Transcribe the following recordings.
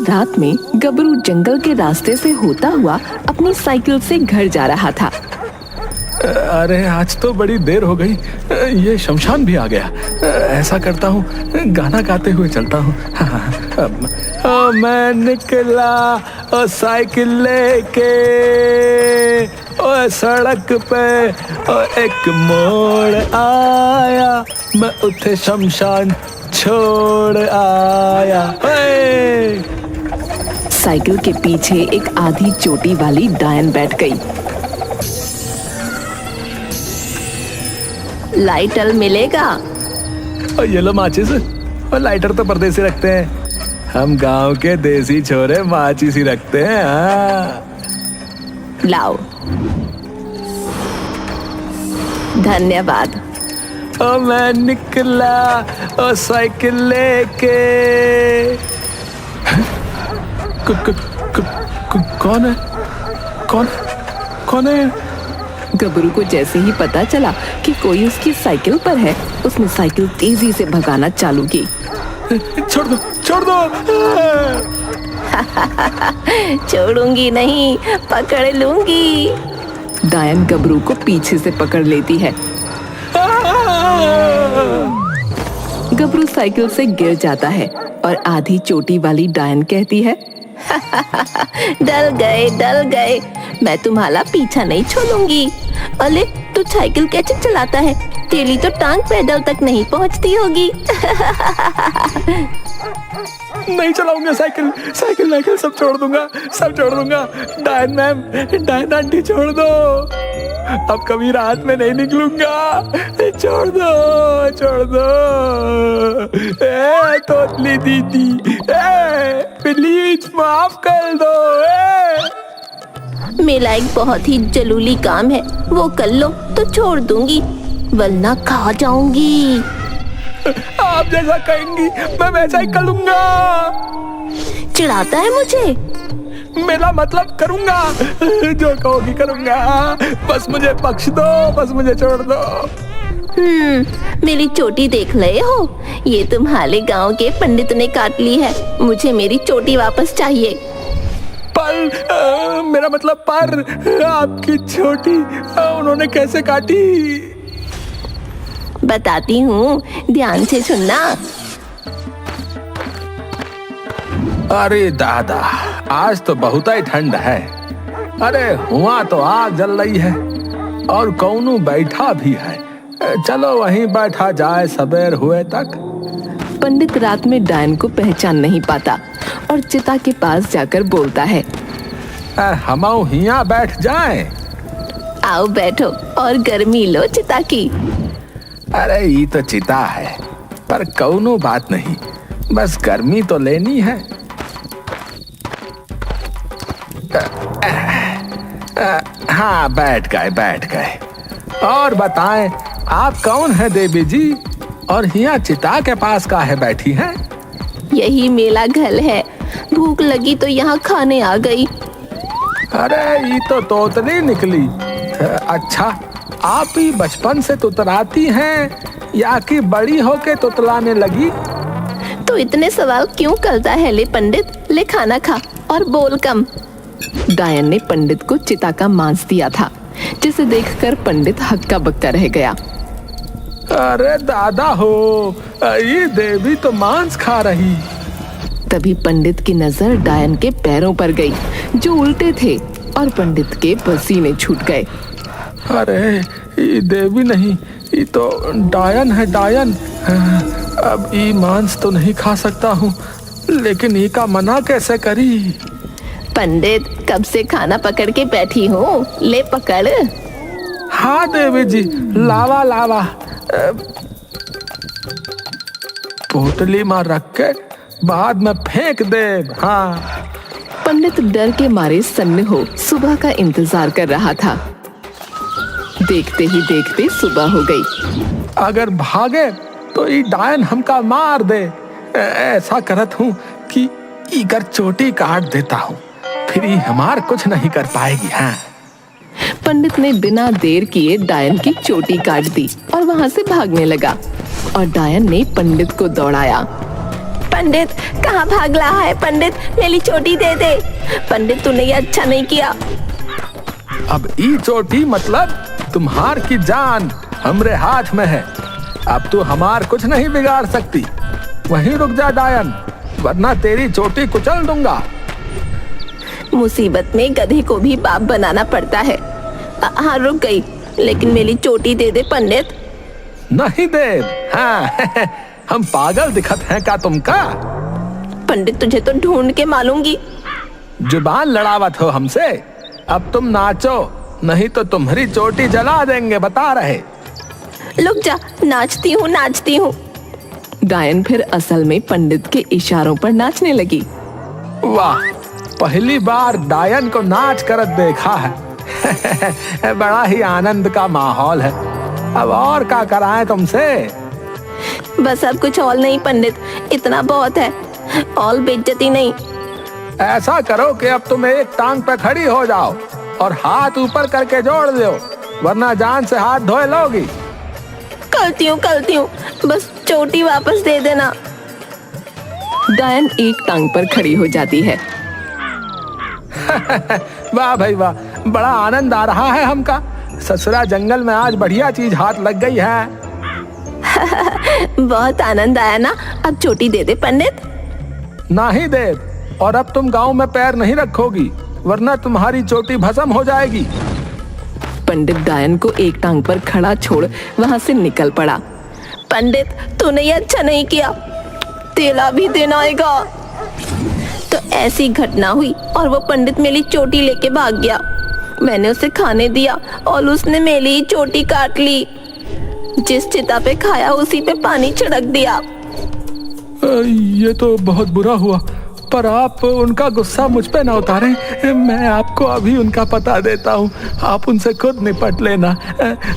रात में गबरू जंगल के रास्ते से होता हुआ अपनी साइकिल से घर जा रहा था। अरे आज तो बड़ी देर हो गई, ये शमशान भी आ गया। ऐसा करता हूँ, गाना गाते हुए चलता हूँ। मैं निकला साइकिल लेके सड़क पे, एक मोड़ आया, मैं उठे शमशान छोड़ आया। साइकिल के पीछे एक आधी चोटी वाली डायन बैठ गई। लाइटर मिलेगा? ये लो माचिस। और लाइटर तो परदेसी रखते हैं, हम गांव के देसी छोरे माचिस ही रखते हैं। लाओ। धन्यवाद। मैं निकला साइकिल लेके। कौन है? कौन है? गबरू को जैसे ही पता चला कि कोई उसकी साइकिल पर है, उसने साइकिल तेजी से भगाना चालू की। छोड़ दो। छोड़ूंगी नहीं, पकड़ लूंगी। डायन गबरू को पीछे से पकड़ लेती है। गबरू साइकिल से गिर जाता है और आधी चोटी वाली डायन कहती है, डल गए, मैं तुम्हारा पीछा नहीं छोड़ूंगी। अरे तू साइकिल कैसे चलाता है? तेरी तो टांग पैदल तक नहीं पहुंचती होगी। नहीं चलाऊंगा साइकिल सब छोड़ दूंगा। डायन मैम, डायन आंटी छोड़ दो, अब कभी रात में नहीं निकलूंगा। छोड़ दो। तोतली दीदी, प्लीज माफ कर दो। मेरा एक बहुत ही जरूरी काम है, वो कर लो तो छोड़ दूंगी, वरना खा जाऊंगी। आप जैसा कहेंगी मैं वैसा ही कर लूंगा। चिढ़ाता है मुझे? मेरा मतलब करूंगा, जो कहोगी करूंगा। बस मुझे बख्श दो, बस मुझे छोड़ दो। मेरी चोटी देख रहे हो? ये तुम्हारे गांव के पंडित ने काट ली है, मुझे मेरी चोटी वापस चाहिए। मेरा मतलब आपकी छोटी उन्होंने कैसे काटी? बताती हूँ, ध्यान से सुनना। अरे दादा, आज तो बहुत ही ठंड है। अरे हुआ तो आग जल रही है और कौनू बैठा भी है। चलो वहीं बैठा जाए सबेर हुए तक। पंडित रात में डायन को पहचान नहीं पाता और चिता के पास जाकर बोलता है, हम हिया बैठ जाएं। आओ बैठो और गर्मी लो चिता की। अरे ये तो चिता है, पर कौनो बात नहीं, बस गर्मी तो लेनी है। हाँ बैठ गए। और बताएं, आप कौन है देवी जी, और यहाँ चिता के पास काहे बैठी हैं? यही मेरा घर है, भूख लगी तो यहाँ खाने आ गई। अरे ये तो तोतली निकली। अच्छा, आप ही बचपन से तुतलाती हैं या कि बड़ी होके तुतलाने लगी? तो इतने सवाल क्यों करता है? ले पंडित, ले खाना खा और बोल कम। डायन ने पंडित को चिता का मांस दिया था, जिसे देखकर पंडित हक्का बक्का रह गया। अरे दादा हो, ये देवी तो मांस खा रही। तभी पंडित की नजर डायन के पैरों पर गई, जो उल्टे थे, और पंडित के पसीने छूट गए। अरे ये देवी नहीं, ये तो डायन है, डायन। अब ये मांस तो नहीं खा सकता हूँ, लेकिन ये का मना कैसे करी? पंडित, कब से खाना पकड़ के बैठी हूँ, ले पकड़। हाँ देवी जी, लावा। पोटली में रख के बाद में फेंक दे। हाँ। पंडित डर के मारे सन्न हो सुबह का इंतजार कर रहा था। देखते ही देखते सुबह हो गई। अगर भागे तो ये डायन हमका मार दे। ऐसा करत हूँ कि इकर चोटी काट देता हूँ, फिर ये हमार कुछ नहीं कर पाएगी। हाँ। पंडित ने बिना देर किए डायन की चोटी काट दी और वहां से भागने लगा, और डायन ने पंडित को दौड़ाया। पंडित कहाँ भाग रहा है? पंडित मेरी चोटी दे दे। पंडित तूने ये अच्छा नहीं किया। अब ई चोटी मतलब तुम्हार की जान हमरे हाथ में है। अब तू हमार कुछ नहीं बिगाड़ सकती। वहीं रुक जा डायन, वरना तेरी चोटी कुचल दूंगा। मुसीबत में गधे को भी बाप बनाना पड़ता है। हाँ रुक गई, लेकिन मेरी चोटी दे दे पंडित। नहीं दे। हाँ हम पागल दिखत हैं का तुमका? पंडित तुझे तो ढूंढ के मालूंगी। जुबान लड़ावत हो हमसे। अब तुम नाचो, नहीं तो तुम्हारी चोटी जला देंगे, बता रहे। रुक जा, नाचती हूँ नाचती हूँ। डायन फिर असल में पंडित के इशारों पर नाचने लगी। वाह, पहली बार डायन को नाच कर देखा है। बड़ा ही आनंद का माहौल है। अब और क्या कराएं तुमसे? बस अब कुछ और नहीं पंडित, इतना बहुत है। और बेइज्जती नहीं। ऐसा करो कि अब तुम एक टांग पे खड़ी हो जाओ और हाथ ऊपर करके जोड़ दो, वरना जान से हाथ धोए लोगी। करती हूँ, बस चोटी वापस दे देना। डायन एक टांग पर खड़ी हो जाती है। वाह भाई वाह, बड़ा आनंद आ रहा है हमका। ससुरा जंगल में आज बढ़िया चीज हाथ लग गई है। बहुत आनंद आया ना? अब चोटी दे दे पंडित। नहीं दे, और अब तुम गांव में पैर नहीं रखोगी, वरना तुम्हारी चोटी भस्म हो जाएगी। पंडित डायन को एक टांग पर खड़ा छोड़ वहां से निकल पड़ा। पंडित तूने ये अच्छा नहीं किया, तेला भी देना आएगा। तो ऐसी घटना हुई और वो पंडित मेरी चोटी लेके भाग गया। मैंने उसे खाने दिया और उसने मेरी चोटी काट ली। जिस चिता पे खाया उसी पे पानी छिड़क दिया। ये तो बहुत बुरा हुआ, पर आप उनका गुस्सा मुझ पे ना उतारें। मैं आपको अभी उनका पता देता हूँ, आप उनसे खुद निपट लेना।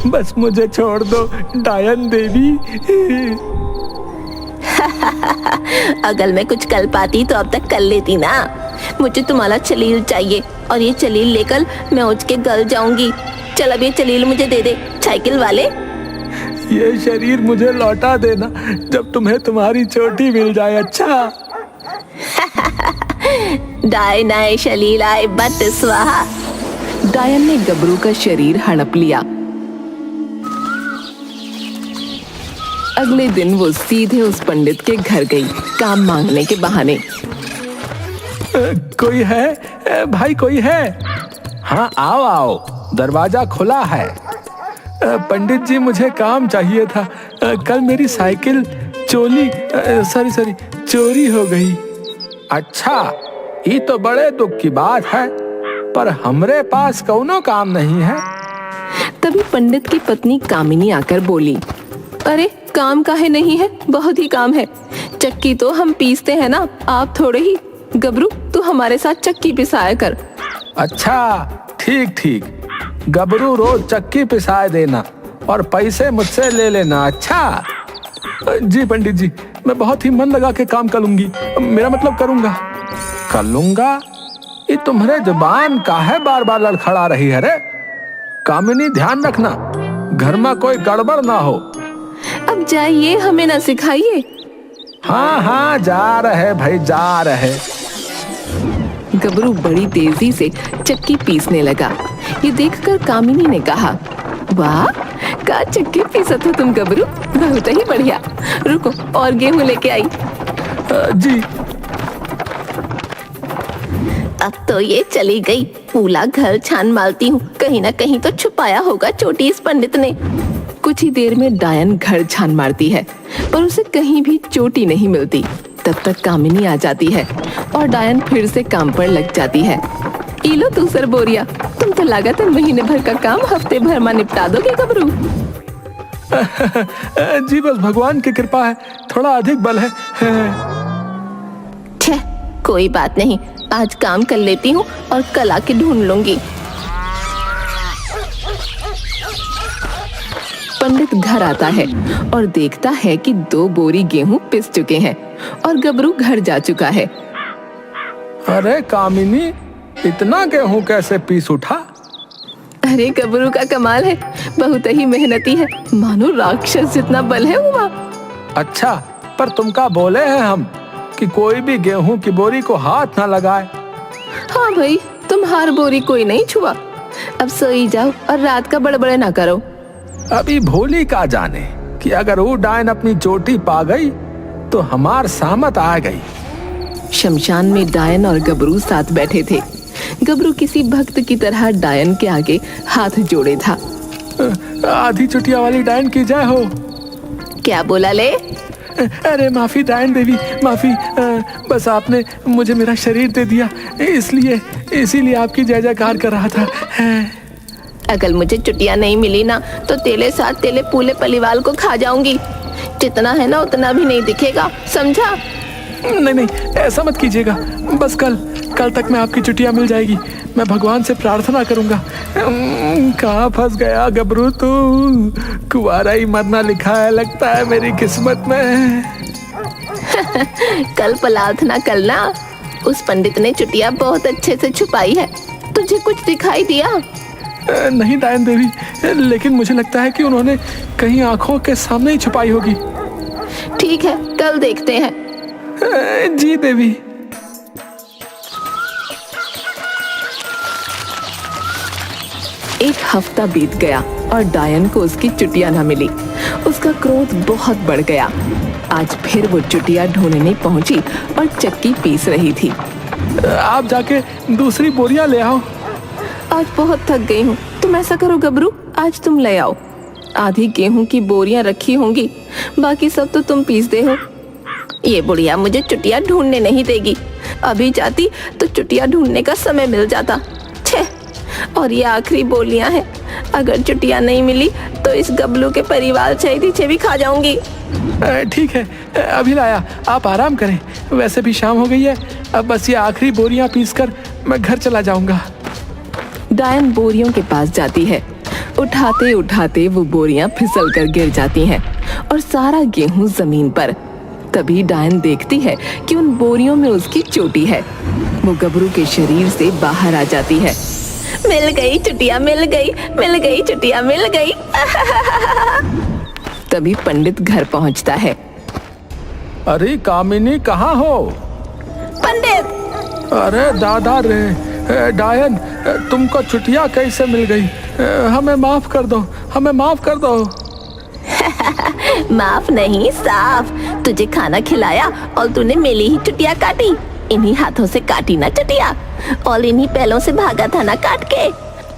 बस मुझे छोड़ दो डायन देवी। अगर मैं कुछ कर पाती तो अब तक कर लेती ना। मुझे तुम्हारा चलील चाहिए और ये चलील लेकर मैं उठ के गल जाऊंगी। चल अब ये चलील मुझे दे दे, साइकिल वाले। ये शरीर मुझे लौटा देना जब तुम्हें तुम्हारी चोटी मिल जाए। अच्छा डायन आए शलील आए बट स्वाहा। डायन ने गबरू का शरीर हड़प लिया। अगले दिन वो सीधे उस पंडित के घर गई, काम मांगने के बहाने। कोई है भाई, कोई है? हाँ आओ आओ, दरवाजा खुला है। पंडित जी मुझे काम चाहिए था। कल मेरी साइकिल चोरी हो गई। अच्छा, ये तो बड़े दुख की बात है, पर हमरे पास कौनो काम नहीं है। तभी पंडित की पत्नी कामिनी आकर बोली, अरे काम काहे नहीं है, बहुत ही काम है। चक्की तो हम पीसते हैं ना, आप थोड़े ही। गबरू तू हमारे साथ चक्की पिसाया कर। अच्छा ठीक, गबरू रोज चक्की पिसाए देना और पैसे मुझसे ले लेना। अच्छा जी पंडित जी, मैं बहुत ही मन लगा के काम करूंगी, मेरा मतलब करूंगा। ये तुम्हारे जुबान काहे बार बार लड़खड़ा रही है रे? कामिनी ध्यान रखना, घर में कोई गड़बड़ ना हो। अब जाइए, हमें ना सिखाइए। हाँ जा रहे भाई, जा रहे। गबरू बड़ी तेजी से चक्की पीसने लगा। ये देखकर कामिनी ने कहा, वाह का चक्की पीसत हो तुम गबरू, बहुत ही बढ़िया। रुको और गेहूं लेके आई। जी। अब तो ये चली गई, पूरा घर छान मारती हूँ, कहीं ना कहीं तो छुपाया होगा चोटी इस पंडित ने। कुछ ही देर में डायन घर छान मारती है, पर उसे कहीं भी चोटी नहीं मिलती। तब तक कामिनी आ जाती है और डायन फिर से काम पर लग जाती है। इलो दूसर बोरिया, तुम तो लागत है महीने भर का काम हफ्ते भर में निपटा दोगे गबरू। जी बस भगवान की कृपा है, थोड़ा अधिक बल है। कोई बात नहीं, आज काम कर लेती हूँ और कल आके ढूंढ लूंगी। पंडित घर आता है और देखता है कि 2 बोरी गेहूं पिस चुके हैं और गबरू घर जा चुका है। अरे कामिनी, इतना गेहूं कैसे पीस उठा? अरे गबरू का कमाल है, बहुत ही मेहनती है, मानो राक्षस जितना बल है हुआ। अच्छा, पर तुमका बोले हैं हम कि कोई भी गेहूं की बोरी को हाथ ना लगाए। हाँ भाई, तुम हर बोरी कोई नहीं छुआ। अब सोई जाओ और रात का बड़बड़े ना करो। अभी भोली का जाने कि अगर वो डायन अपनी चोटी पा गई तो हमार सामत आ गई। शमशान में डायन और गबरू साथ बैठे थे। गबरू किसी भक्त की तरह डायन के आगे हाथ जोड़े था। आधी चुटिया वाली डायन की जय हो। क्या बोला ले? अरे माफी डायन देवी, माफी। बस आपने मुझे मेरा शरीर दे दिया, इसीलिए आपकी जय जयकार कर रहा था। अगर मुझे चुटिया नहीं मिली ना तो तेरे साथ तेरे पूरे परिवार को खा जाऊंगी। जितना है ना उतना भी नहीं दिखेगा, समझा? नहीं, ऐसा मत कीजिएगा। बस कल तक मैं आपकी चुटिया मिल जाएगी। मैं भगवान से प्रार्थना करूंगा। कहाँ फंस गया गबरू तू? कुंवारा ही मरना लिखा है लगता है मेरी किस्मत में। कल प्रार्थना करना। उस पंडित ने चुटिया बहुत अच्छे से छुपाई है। तुझे कुछ दिखाई दिया? नहीं डायन देवी, लेकिन मुझे लगता है कि उन्होंने कहीं आंखों के सामने ही छुपाई होगी। ठीक है, कल देखते हैं। जी देवी। एक हफ्ता बीत गया और डायन को उसकी चुटिया न मिली। उसका क्रोध बहुत बढ़ गया। आज फिर वो चुटिया ढूंढने पहुंची और चक्की पीस रही थी। आप जाके दूसरी बोरियां ले आओ। आज बहुत थक गई हूँ। तुम ऐसा करो गबरू, आज तुम ले आओ। आधी गेहूं की बोरियां रखी होंगी, बाकी सब तो तुम पीस दे हो। ये बुढ़िया मुझे चुटिया ढूंढने नहीं देगी। अभी जाती तो चुटिया ढूंढने का समय मिल जाता। छे, और ये आखिरी बोलियां हैं। अगर चुटिया नहीं मिली तो इस गबलू के परिवार पीछे भी खा जाऊंगी। ठीक है, अभी लाया, आप आराम करें। वैसे भी शाम हो गई है। अब बस ये आखिरी बोरियां पीसकर मैं घर चला जाऊंगा। डायन बोरियों के पास जाती है। उठाते उठाते वो बोरियां फिसल कर गिर जाती हैं और सारा गेहूं जमीन पर। तभी डायन देखती है कि उन बोरियों में उसकी चोटी है। वो गबरू के शरीर से बाहर आ जाती है। मिल गई चुटिया, मिल गई चुटिया, मिल गई। तभी पंडित घर पहुंचता है। अरे कामिनी, कहाँ हो? पंडित! अरे दादा रे, डायन तुमको चुटिया कैसे मिल गई? हमें माफ कर दो, हमें माफ कर दो। माफ नहीं, साफ। तुझे खाना खिलाया और तूने मेरी ही चुटिया काटी। इन्हीं हाथों से काटी ना चुटिया, और इन्हीं पैलों से भागा था ना काट के।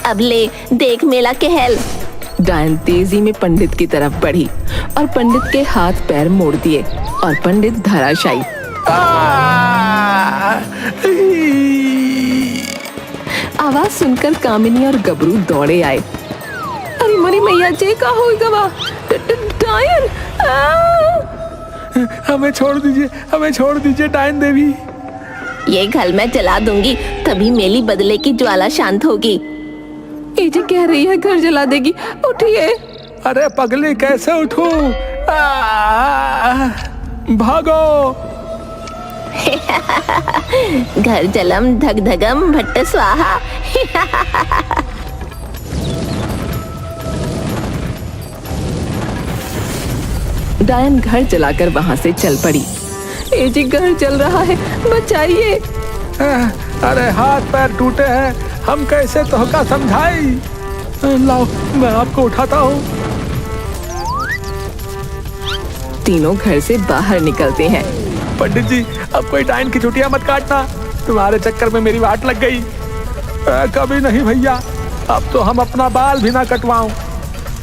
अब ले देख मेला के हेल। डायन तेजी में पंडित की तरफ बढ़ी और पंडित के हाथ पैर मोड़ दिए और पंडित धराशायी। आवाज सुनकर कामिनी और गबरू दौड़े आए। अरे मरी मैया जी, का हो गवा? डायन! हमें छोड़ दीजिए, हमें छोड़ दीजिए डायन देवी। ये घर मैं जला दूंगी, तभी मेली बदले की ज्वाला शांत होगी। ये जी कह रही है घर जला देगी। उठिए। अरे पगली, कैसे उठूं? भागो। घर जलम धग धगम भट्ट स्वाहा। डायन घर जलाकर वहां से चल पड़ी। ए जी घर जल रहा है, बचाइए। अरे हाथ पैर टूटे हैं, हम कैसे तोहका समझाई? लाओ, मैं आपको उठाता हूँ। तीनों घर से बाहर निकलते हैं। पंडित जी, अब कोई डायन की चुटिया मत काटना। तुम्हारे चक्कर में मेरी वाट लग गई। कभी नहीं भैया, अब तो हम अपना बाल भी ना कटवाऊं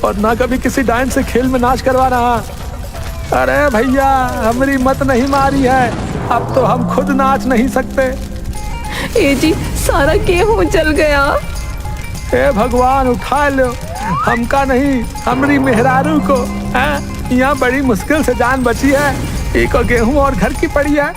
और ना कभी किसी डायन से खेल में नाच करवा रहा। अरे भैया, हमारी मत नहीं मारी है, अब तो हम खुद नाच नहीं सकते। ए जी सारा गेहूं जल गया। हे भगवान, उठा लो, हमका नहीं हमारी मेहरारू को। यहाँ बड़ी मुश्किल से जान बची है। एक गेहूं और घर की पड़ी है।